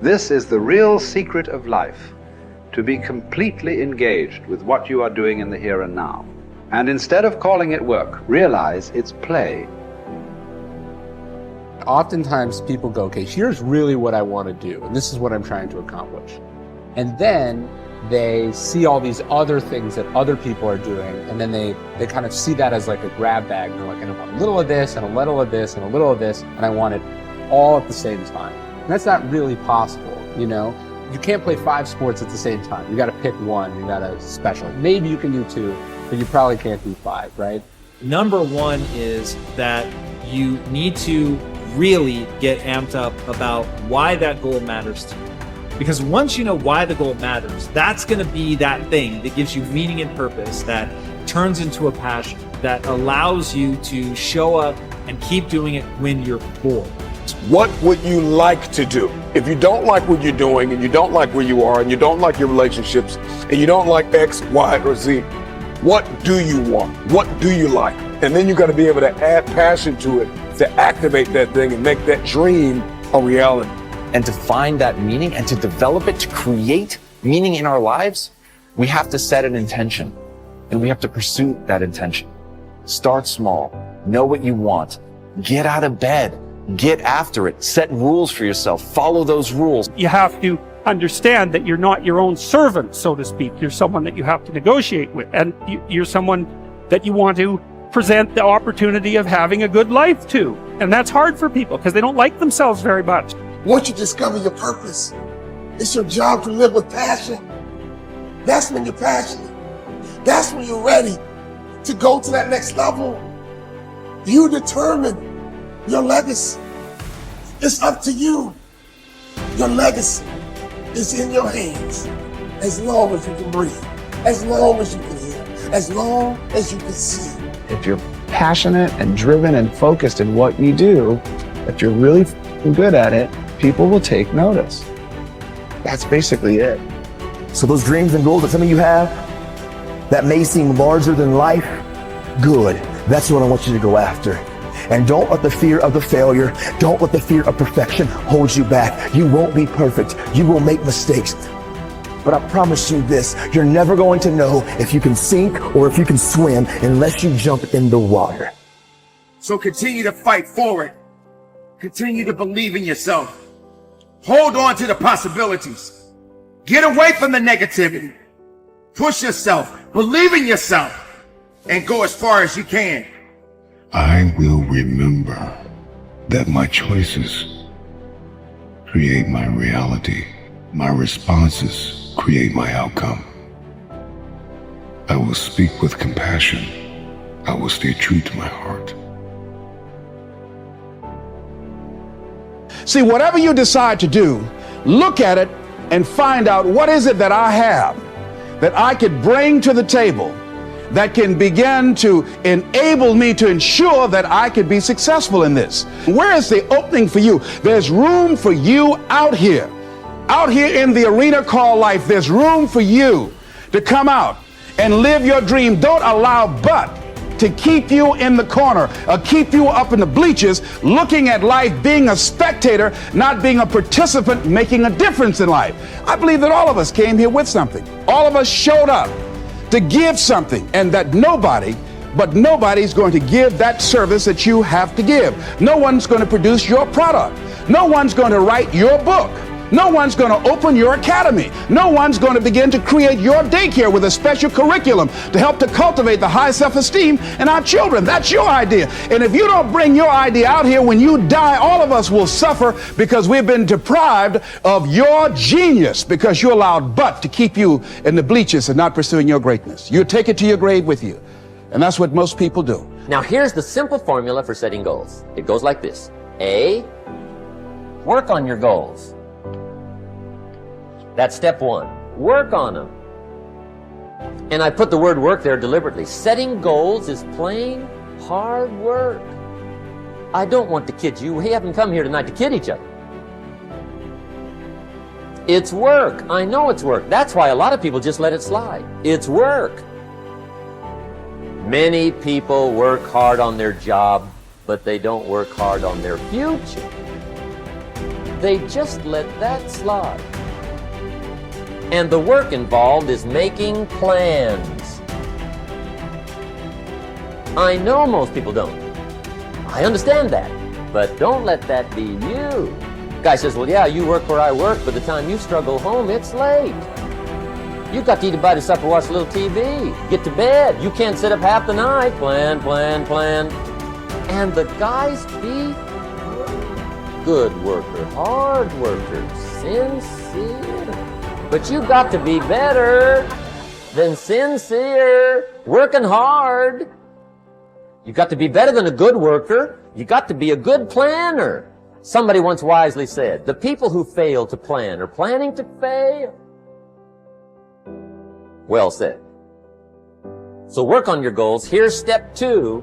This is the real secret of life, to be completely engaged with what you are doing in the here and now. And instead of calling it work, realize it's play. Oftentimes people go, okay, here's really what I want to do, and this is what I'm trying to accomplish. And then they see all these other things that other people are doing, and then they kind of see that as like a grab bag. And they're like, I want a little of this, and a little of this, and a little of this, and I want it all at the same time. And that's not really possible, you know? You can't play 5 sports at the same time. You got to pick one, you got to special. Maybe you can do 2, but you probably can't do 5, right? Number one is that you need to really get amped up about why that goal matters to you. Because once you know why the goal matters, that's going to be that thing that gives you meaning and purpose, that turns into a passion, that allows you to show up and keep doing it when you're bored. What would you like to do? If you don't like what you're doing, and you don't like where you are, and you don't like your relationships, and you don't like X, Y, or Z, what do you want? What do you like? And then you got to be able to add passion to it to activate that thing and make that dream a reality. And to find that meaning and to develop it, to create meaning in our lives, we have to set an intention and we have to pursue that intention. Start small, know what you want, get out of bed, get after it, set rules for yourself, follow those rules. You have to understand that you're not your own servant, so to speak. You're someone that you have to negotiate with, and you're someone that you want to present the opportunity of having a good life to. And that's hard for people because they don't like themselves very much. Once you discover your purpose, it's your job to live with passion. That's when you're passionate. That's when you're ready to go to that next level. You determine your legacy. It's up to you. Your legacy is in your hands. As long as you can breathe, as long as you can hear, as long as you can see. If you're passionate and driven and focused in what you do, if you're really good at it, people will take notice. That's basically it. So those dreams and goals that some of you have that may seem larger than life, good. That's what I want you to go after. And don't let the fear of the failure, don't let the fear of perfection hold you back. You won't be perfect. You will make mistakes. But I promise you this, you're never going to know if you can sink or if you can swim unless you jump in the water. So continue to fight forward. Continue to believe in yourself. Hold on to the possibilities. Get away from the negativity. Push yourself, believe in yourself, and go as far as you can. I will remember that my choices create my reality. My responses create my outcome. I will speak with compassion. I will stay true to my heart. See, whatever you decide to do, look at it and find out what is it that I have that I could bring to the table that can begin to enable me to ensure that I could be successful in this. Where is the opening for you? There's room for you out here in the arena called life. There's room for you to come out and live your dream. Don't allow but to keep you in the corner or keep you up in the bleachers looking at life, being a spectator, not being a participant, making a difference in life. I believe that all of us came here with something. All of us showed up to give something, and that nobody's going to give that service that you have to give. No one's going to produce your product. No one's going to write your book. No one's going to open your academy. No one's going to begin to create your daycare with a special curriculum to help to cultivate the high self-esteem in our children. That's your idea. And if you don't bring your idea out here, when you die, all of us will suffer because we've been deprived of your genius because you allowed but to keep you in the bleachers and not pursuing your greatness. You take it to your grave with you. And that's what most people do. Now here's the simple formula for setting goals. It goes like this. A, work on your goals. That's step 1. Work on them. And I put the word work there deliberately. Setting goals is plain hard work. I don't want to kid you. We haven't come here tonight to kid each other. It's work. I know it's work. That's why a lot of people just let it slide. It's work. Many people work hard on their job, but they don't work hard on their future. They just let that slide. And the work involved is making plans. I know most people don't. I understand that. But don't let that be you. Guy says, well, yeah, you work where I work. By the time you struggle home, it's late. You've got to eat a bite of supper, watch a little TV, get to bed. You can't sit up half the night. Plan, plan, plan. And the guys be good worker, hard worker, sincere. But you've got to be better than sincere, working hard. You've got to be better than a good worker. You've got to be a good planner. Somebody once wisely said, the people who fail to plan are planning to fail. Well said. So work on your goals. Here's step 2.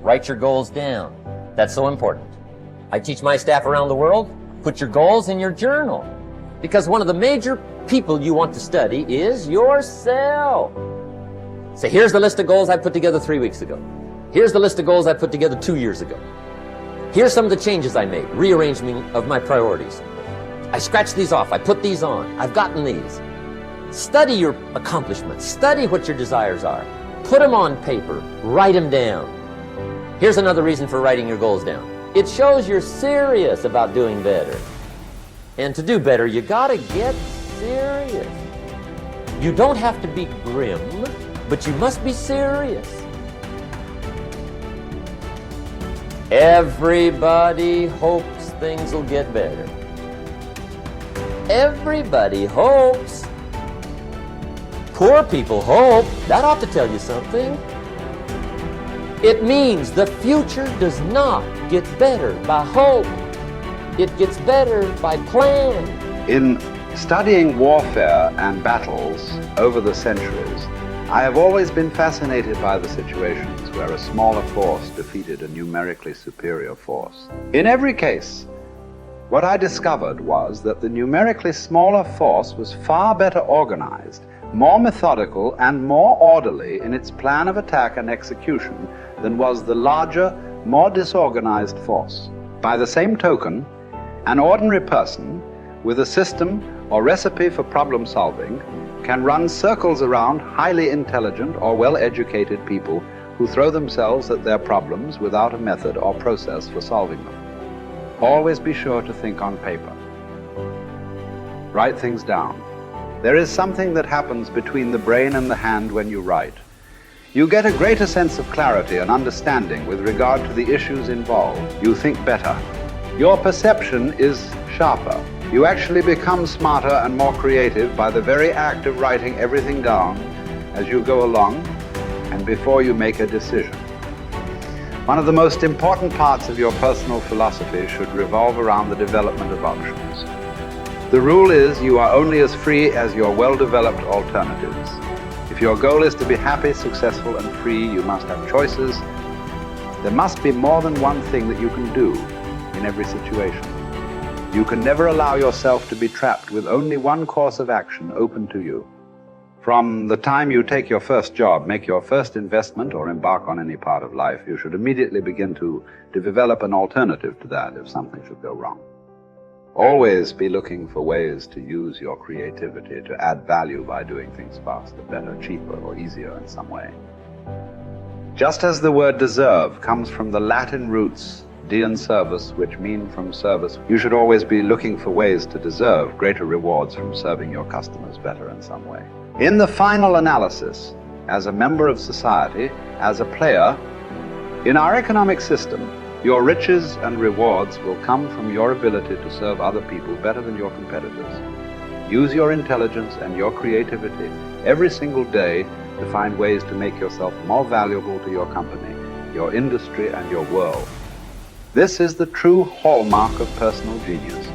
Write your goals down. That's so important. I teach my staff around the world, put your goals in your journal. Because one of the major people you want to study is yourself. So here's the list of goals I put together 3 weeks ago. Here's the list of goals I put together 2 years ago. Here's some of the changes I made, rearrangement of my priorities. I scratched these off, I put these on, I've gotten these. Study your accomplishments, study what your desires are. Put them on paper, write them down. Here's another reason for writing your goals down. It shows you're serious about doing better. And to do better, you gotta get serious. You don't have to be grim, but you must be serious. Everybody hopes things will get better. Everybody hopes. Poor people hope. That ought to tell you something. It means the future does not get better by hope. It gets better by plan. In studying warfare and battles over the centuries, I have always been fascinated by the situations where a smaller force defeated a numerically superior force. In every case, what I discovered was that the numerically smaller force was far better organized, more methodical, and more orderly in its plan of attack and execution than was the larger, more disorganized force. By the same token, an ordinary person with a system or recipe for problem solving can run circles around highly intelligent or well-educated people who throw themselves at their problems without a method or process for solving them. Always be sure to think on paper. Write things down. There is something that happens between the brain and the hand when you write. You get a greater sense of clarity and understanding with regard to the issues involved. You think better. Your perception is sharper. You actually become smarter and more creative by the very act of writing everything down as you go along and before you make a decision. One of the most important parts of your personal philosophy should revolve around the development of options. The rule is you are only as free as your well-developed alternatives. If your goal is to be happy, successful, and free, you must have choices. There must be more than one thing that you can do in every situation. You can never allow yourself to be trapped with only one course of action open to you. From the time you take your first job, make your first investment, or embark on any part of life, you should immediately begin to develop an alternative to that if something should go wrong. Always be looking for ways to use your creativity to add value by doing things faster, better, cheaper, or easier in some way. Just as the word deserve comes from the Latin roots de and servus, which mean from service, you should always be looking for ways to deserve greater rewards from serving your customers better in some way. In the final analysis, as a member of society, as a player, in our economic system, your riches and rewards will come from your ability to serve other people better than your competitors. Use your intelligence and your creativity every single day to find ways to make yourself more valuable to your company, your industry, and your world. This is the true hallmark of personal genius.